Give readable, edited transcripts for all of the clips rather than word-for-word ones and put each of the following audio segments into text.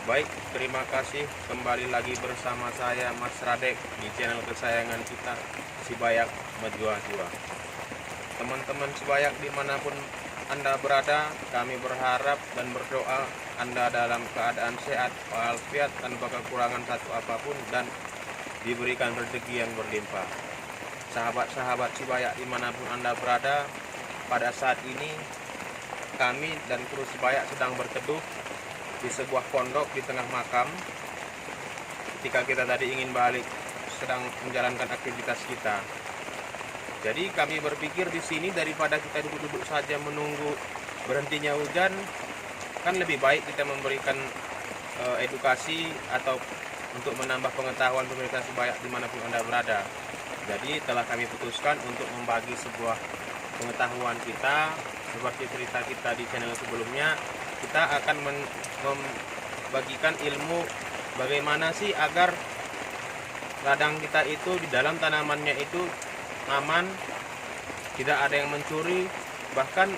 Baik, terima kasih kembali lagi bersama saya Mas Radek di channel kesayangan kita Sibayak Menjua-jua. Teman-teman Sibayak dimanapun Anda berada, kami berharap dan berdoa Anda dalam keadaan sehat walafiat tanpa kekurangan satu apapun dan diberikan rezeki yang berlimpah. Sahabat-sahabat Sibayak dimanapun Anda berada, pada saat ini kami dan kru Sibayak sedang berteduh di sebuah pondok di tengah makam. Ketika kita tadi ingin balik, sedang menjalankan aktivitas kita. Jadi kami berpikir di sini daripada kita duduk-duduk saja menunggu berhentinya hujan, kan lebih baik kita memberikan edukasi atau untuk menambah pengetahuan pemirsa Sibayak dimanapun Anda berada. Jadi telah kami putuskan untuk membagi sebuah pengetahuan kita seperti cerita kita di channel sebelumnya. Kita akan membagikan ilmu bagaimana sih agar ladang kita itu di dalam tanamannya itu aman, tidak ada yang mencuri. Bahkan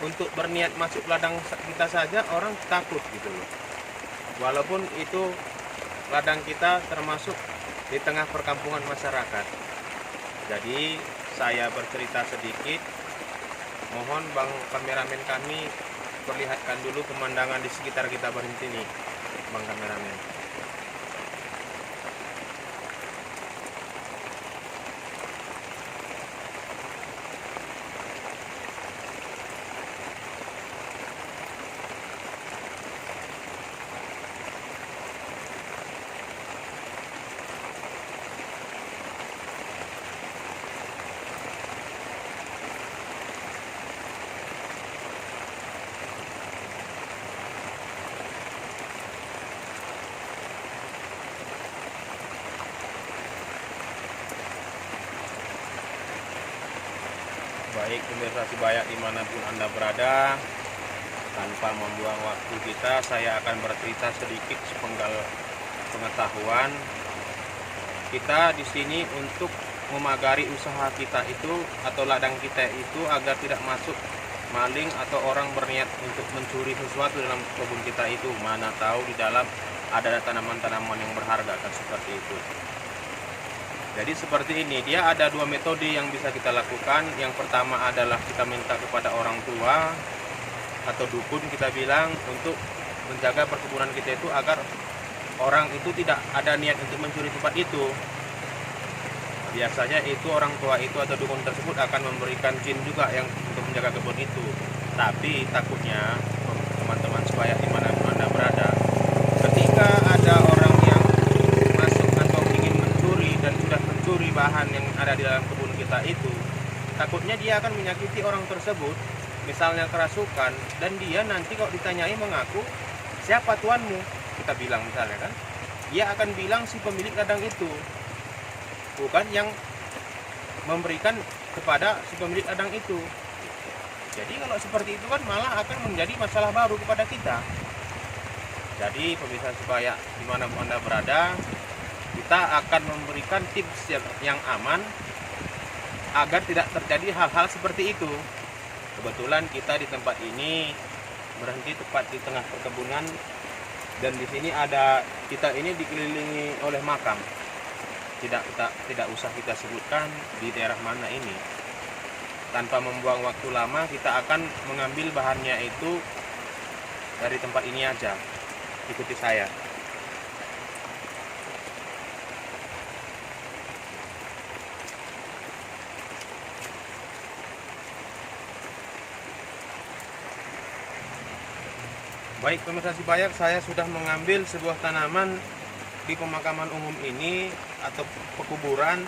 untuk berniat masuk ladang kita saja orang takut gitu loh, walaupun itu ladang kita termasuk di tengah perkampungan masyarakat. Jadi saya bercerita sedikit, mohon bang kameramen kami perlihatkan dulu pemandangan di sekitar kita berhenti nih, bang kameramen. Baik pemirsa Sibayak dimanapun Anda berada, tanpa membuang waktu kita, saya akan bercerita sedikit sepenggal pengetahuan. Kita di sini untuk memagari usaha kita itu atau ladang kita itu agar tidak masuk maling atau orang berniat untuk mencuri sesuatu dalam kebun kita itu. Mana tahu di dalam ada tanaman-tanaman yang berharga, kan seperti itu. Jadi seperti ini, dia ada dua metode yang bisa kita lakukan. Yang pertama adalah kita minta kepada orang tua atau dukun, kita bilang, untuk menjaga perkebunan kita itu agar orang itu tidak ada niat untuk mencuri tempat itu. Biasanya itu orang tua itu atau dukun tersebut akan memberikan jin juga yang untuk menjaga kebun itu. Tapi takutnya teman-teman Sibayak dimanapun Anda berada, ketika ada orang yang masuk atau ingin mencuri dan sudah mencuri bahan yang ada di dalam kebun kita itu, takutnya dia akan menyakiti orang tersebut, misalnya kerasukan, dan dia nanti kalau ditanyai mengaku, siapa tuanmu? Kita bilang misalnya kan, dia akan bilang si pemilik ladang itu, bukan yang memberikan kepada si pemilik ladang itu. Jadi kalau seperti itu kan malah akan menjadi masalah baru kepada kita. Jadi pemirsa Sibayak dimanapun Anda berada, kita akan memberikan tips yang aman agar tidak terjadi hal-hal seperti itu. Kebetulan kita di tempat ini berhenti tepat di tengah perkebunan, dan di sini ada, kita ini dikelilingi oleh makam. Tidak usah kita sebutkan di daerah mana ini. Tanpa membuang waktu lama, kita akan mengambil bahannya itu dari tempat ini aja. Ikuti saya. Baik pemirsa Sibayak, saya sudah mengambil sebuah tanaman di pemakaman umum ini atau pekuburan.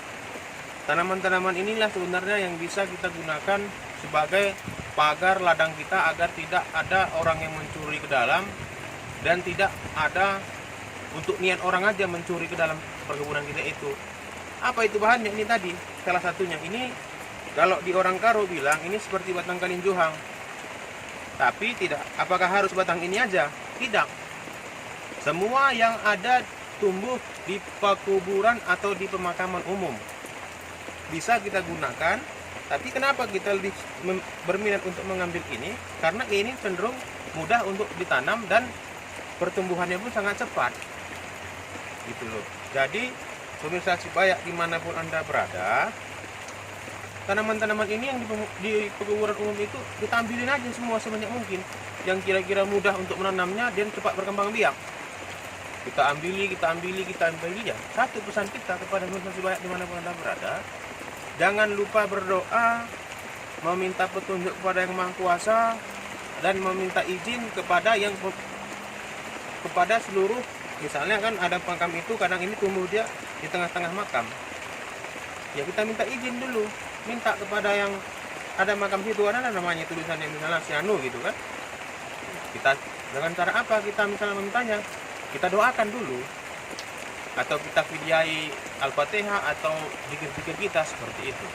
Tanaman-tanaman inilah sebenarnya yang bisa kita gunakan sebagai pagar ladang kita agar tidak ada orang yang mencuri ke dalam, dan tidak ada untuk niat orang aja mencuri ke dalam perkebunan kita itu. Apa itu bahannya? Ini tadi salah satunya. Ini kalau di orang Karo bilang ini seperti batang kalinjuhang. Tapi tidak, apakah harus batang ini aja? Tidak. Semua yang ada tumbuh di pekuburan atau di pemakaman umum bisa kita gunakan. Tapi kenapa kita lebih berminat untuk mengambil ini? Karena ini cenderung mudah untuk ditanam dan pertumbuhannya pun sangat cepat gitu loh. Jadi pemirsa Sibayak dimanapun Anda berada, tanaman-tanaman ini yang di pekuburan umum itu kita ambilin aja semua sebanyak mungkin yang kira-kira mudah untuk menanamnya dan cepat berkembang biak. Kita ambil ya. Satu pesan kita kepada pemirsa Sibayak dimanapun Anda berada, jangan lupa berdoa, meminta petunjuk kepada Yang Maha Kuasa, dan meminta izin kepada seluruh. Misalnya kan ada makam itu kadang ini tumbuh dia di tengah-tengah makam, ya kita minta izin dulu, minta kepada yang ada makam situ, ada namanya tulisannya misalnya Sianu gitu kan. Kita dengan cara apa kita misalnya memintanya, kita doakan dulu, atau kita videai Al-Fatihah atau zikir-zikir kita seperti itu.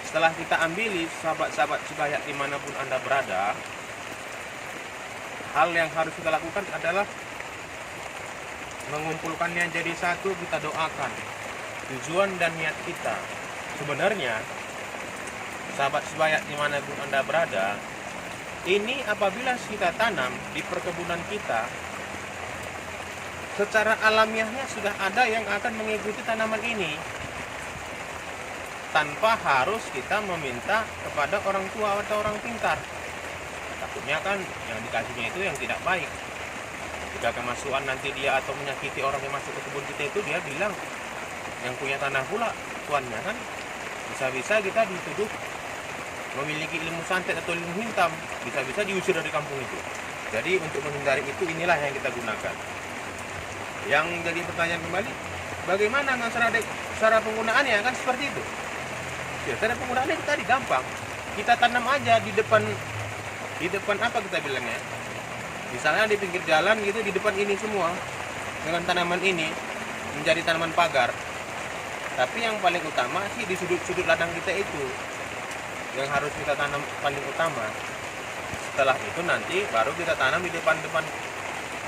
Setelah kita ambili sahabat-sahabat Sibayak dimanapun Anda berada, hal yang harus kita lakukan adalah mengumpulkannya jadi satu, kita doakan. Tujuan dan niat kita sebenarnya, sahabat Sibayak dimanapun Anda berada, ini apabila kita tanam di perkebunan kita, secara alamiahnya sudah ada yang akan mengikuti tanaman ini, tanpa harus kita meminta kepada orang tua atau orang pintar. Takutnya kan yang dikasihnya itu yang tidak baik. Jika kemasukan nanti dia atau menyakiti orang yang masuk ke kebun kita itu, dia bilang yang punya tanah pula tuannya kan. Bisa-bisa kita dituduh memiliki ilmu santet atau ilmu hitam, bisa-bisa diusir dari kampung itu. Jadi untuk menghindari itu, inilah yang kita gunakan. Yang jadi pertanyaan kembali, bagaimana Mas Radek cara penggunaannya? Kan seperti itu ya, cara penggunaannya tadi gampang, kita tanam aja di depan apa kita bilangnya, misalnya di pinggir jalan gitu, di depan ini semua dengan tanaman ini menjadi tanaman pagar. Tapi yang paling utama sih di sudut-sudut ladang kita itu yang harus kita tanam paling utama. Setelah itu nanti baru kita tanam di depan-depan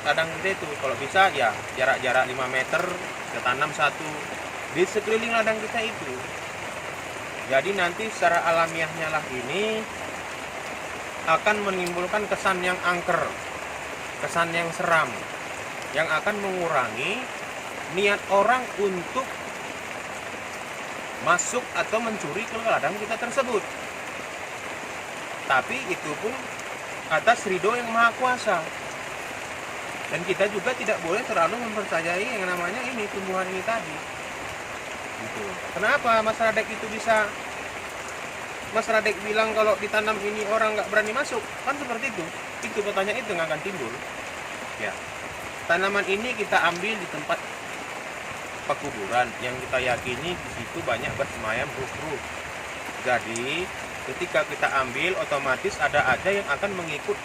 ladang kita itu. Kalau bisa ya jarak-jarak 5 meter kita tanam satu di sekeliling ladang kita itu. Jadi nanti secara alamiahnya lah ini akan menimbulkan kesan yang angker, kesan yang seram, yang akan mengurangi niat orang untuk masuk atau mencuri ke ladang kita tersebut. Tapi itu pun atas ridho Yang Maha Kuasa. Dan kita juga tidak boleh terlalu mempercayai yang namanya ini tumbuhan ini tadi. Gitu. Kenapa Mas Radek itu bisa, Mas Radek bilang kalau ditanam ini orang nggak berani masuk? Kan seperti itu. Itu pertanyaan itu nggak akan timbul. Ya, tanaman ini kita ambil di tempat pekuburan yang kita yakini di situ banyak bersemayam ruh-ruh. Jadi ketika kita ambil, otomatis ada aja yang akan mengikut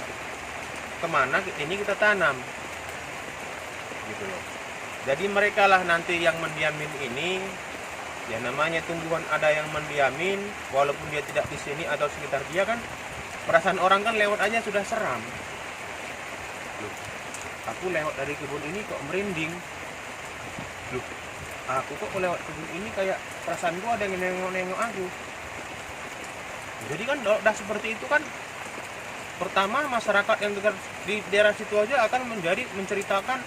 kemana ini kita tanam, gitu loh. Jadi mereka lah nanti yang mendiamin ini. Ya namanya tumbuhan ada yang mendiamin, walaupun dia tidak di sini atau sekitar dia kan, perasaan orang kan lewat aja sudah seram. Loh, aku lewat dari kebun ini kok merinding. Loh, aku kok lewat kebun ini kayak perasaanku ada yang nengok-nengok aku. Jadi kan udah seperti itu kan, pertama masyarakat yang di daerah situ aja akan menceritakan,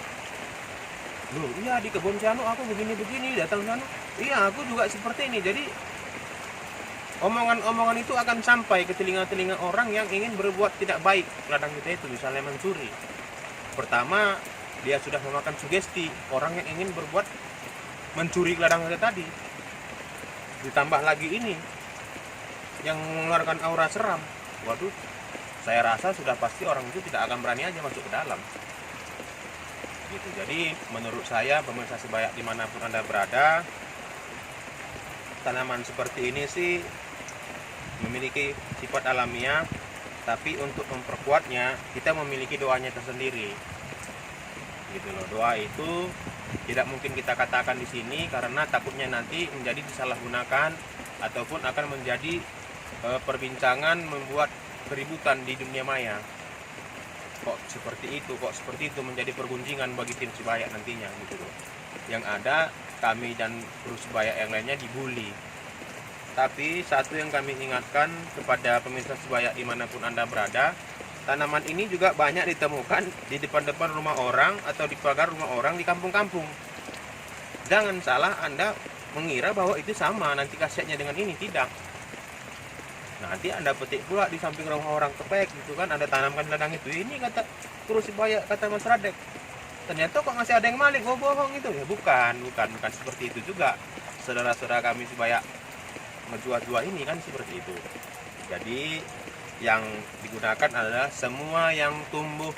loh iya di kebun Sianu aku begini-begini, datang sana, iya aku juga seperti ini. Jadi omongan-omongan itu akan sampai ke telinga-telinga orang yang ingin berbuat tidak baik ladang kita itu, misalnya mencuri. Pertama dia sudah memakan sugesti orang yang ingin berbuat mencuri ladang kita tadi, ditambah lagi ini yang mengeluarkan aura seram. Waduh, saya rasa sudah pasti orang itu tidak akan berani aja masuk ke dalam. Gitu. Jadi menurut saya, pemirsa Sibayak dimanapun Anda berada, tanaman seperti ini sih memiliki sifat alamiah, tapi untuk memperkuatnya kita memiliki doanya tersendiri. Gitu loh. Doa itu tidak mungkin kita katakan di sini karena takutnya nanti menjadi disalahgunakan ataupun akan menjadi perbincangan, membuat keributan di dunia maya. Kok seperti itu menjadi pergunjingan bagi tim Sibayak nantinya gitu loh. Yang ada kami dan kru Sibayak yang lainnya dibully. Tapi satu yang kami ingatkan kepada pemirsa Sibayak dimanapun Anda berada, tanaman ini juga banyak ditemukan di depan-depan rumah orang atau di pagar rumah orang di kampung-kampung. Jangan salah Anda mengira bahwa itu sama nanti khasiatnya dengan ini, tidak. Nanti Anda petik pula di samping rumah orang kepek gitu kan, Anda tanamkan ladang itu. Ini kata Kurusi Bayak, kata Mas Radek. Ternyata kok masih ada yang malik, bohong itu ya. Bukan seperti itu juga. Saudara-saudara kami Sibayak Majua-Jua ini kan seperti itu. Jadi yang digunakan adalah semua yang tumbuh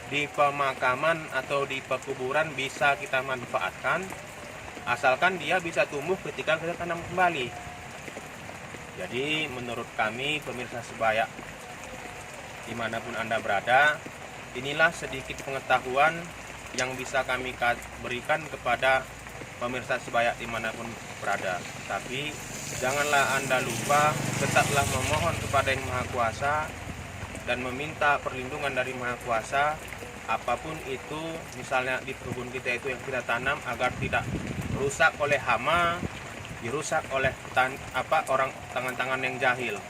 di pemakaman atau di pekuburan bisa kita manfaatkan, asalkan dia bisa tumbuh ketika kita tanam kembali. Jadi menurut kami pemirsa Sibayak dimanapun Anda berada, inilah sedikit pengetahuan yang bisa kami berikan kepada pemirsa Sibayak dimanapun berada. Tapi janganlah Anda lupa, tetaplah memohon kepada Yang Maha Kuasa dan meminta perlindungan dari Maha Kuasa. Apapun itu, misalnya di kebun kita itu yang kita tanam, agar tidak rusak oleh hama, dirusak oleh orang tangan-tangan yang jahil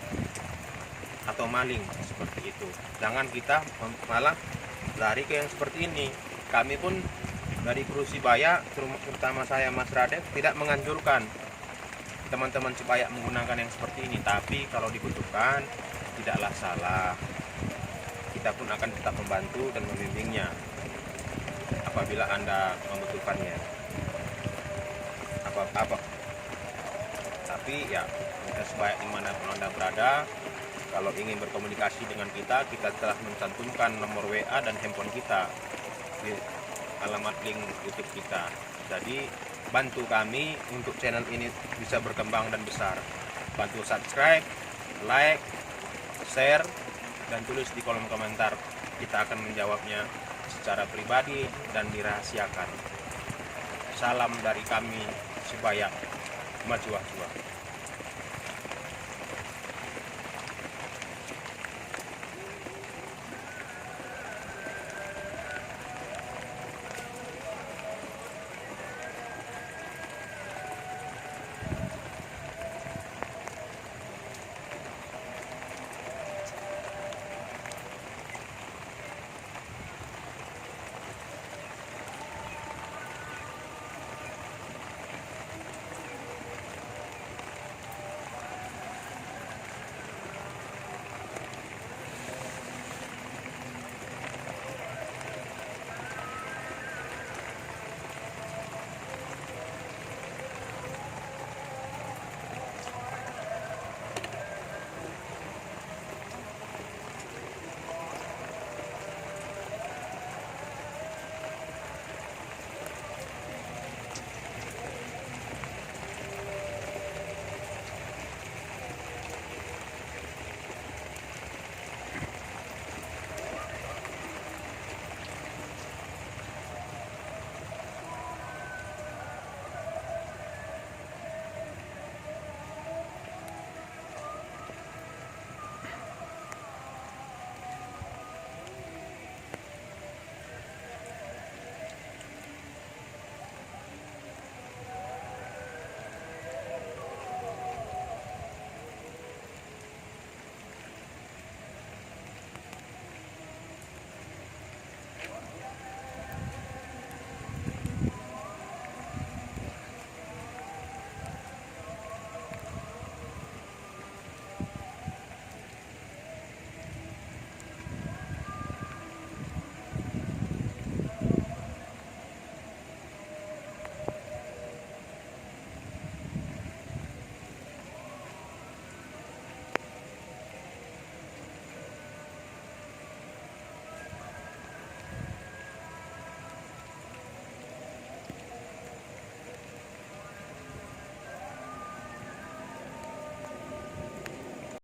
atau maling seperti itu. Jangan kita malah lari ke yang seperti ini. Kami pun dari Kurusi Bayak, terutama saya Mas Radek, tidak menganjurkan teman-teman Sibayak menggunakan yang seperti ini, tapi kalau dibutuhkan tidaklah salah. Kita pun akan tetap membantu dan membimbingnya apabila Anda membutuhkannya. Apa tapi ya, kita Sibayak dimanapun Anda berada, kalau ingin berkomunikasi dengan kita telah mencantumkan nomor WA dan handphone kita di alamat link YouTube kita. Jadi bantu kami untuk channel ini bisa berkembang dan besar. Bantu subscribe, like, share, dan tulis di kolom komentar. Kita akan menjawabnya secara pribadi dan dirahasiakan. Salam dari kami Sibayak Majua.